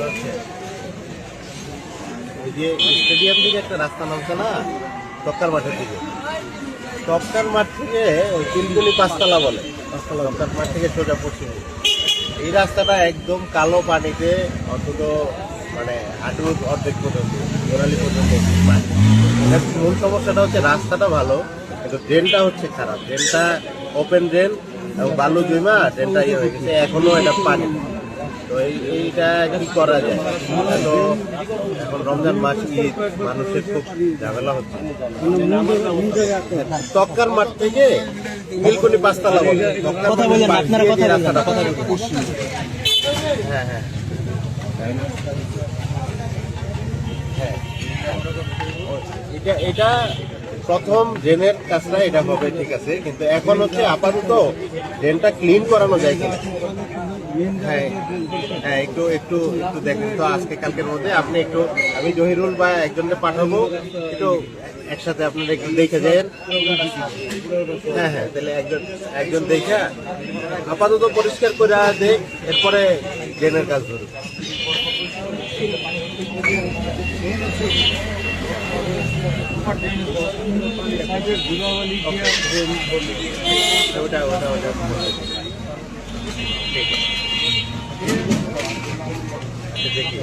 হচ্ছে ওই যে স্টেডিয়াম থেকে একটা রাস্তা নামছে না তক্কার মাঠের দিকে, তক্কার মাঠ থেকে ওই তিনগুলি পাঁচতলা বলে, তক্কার মাঠ থেকে সোজা পশ্চিম এই রাস্তাটা একদম কালো পানিতে অন্তত মানে হাঁটুর অর্ধেক পর্যন্ত গোড়ালি পর্যন্ত। মূল সমস্যাটা হচ্ছে রাস্তাটা ভালো কিন্তু ড্রেনটা হচ্ছে খারাপ, ড্রেনটা ওপেন ড্রেন এবং বালু জমা ড্রেনটা ইয়ে হয়ে গেছে, এখনো এটা পানি। তো এইটা কি করা যায়? তো এখন রমজান মাস, ঈদ, মানুষের খুব ঝামেলা হচ্ছে। তক্কার মাঠ থেকে নীলকুনি পাঁচতলা বলে, রাস্তাটা হ্যাঁ হ্যাঁ এটা এটা প্রথম ড্রেনের কাজটা এটা হবে ঠিক আছে, কিন্তু এখন হচ্ছে আপাতত ড্রেনটা ক্লিন করানো যায় কিনা। হ্যাঁ হ্যাঁ একটু একটু একটু দেখেন তো আজকে কালকের মধ্যে আপনি একটু, আমি জহিরুল বা একজনকে পাঠাবো, একটু একসাথে আপনারা একটু দেখে যান। হ্যাঁ হ্যাঁ তাহলে একজন দেখে আপাতত পরিষ্কার করে দেখ, এরপরে ড্রেনের কাজ ধরুন। ওটা ওটা ওটা ঠিক আছে দেখি।